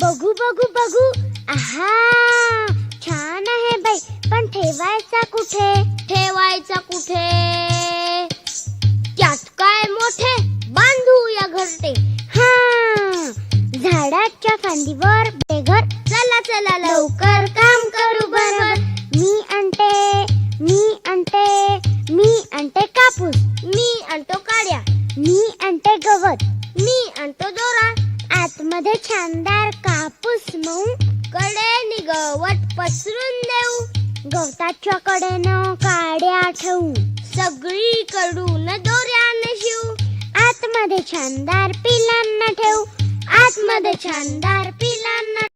बघू बघू बघू. आहा, छान आहे बाई, पण ठेवायचा कुठे? ठेवायचा कुठे? त्यात काय मोठे, बांधूया घरटे. हा, झाडाच्या फांदीवर बेघर. चला चला लवकर काम करू बरोबर. मी आणते कापूस. मी आणतो काड्या. मी आणते गवत. मी आणतो दोरा. आतमध्ये छानदार कापूस मऊ. कडेने गवत पसरून देऊ. गवताच्या कडेनं काड्या ठेवू. सगळीकडून दोऱ्याने शिवू. आतमध्ये छानदार पिलांना ठेवू. आतमध्ये छानदार पिलांना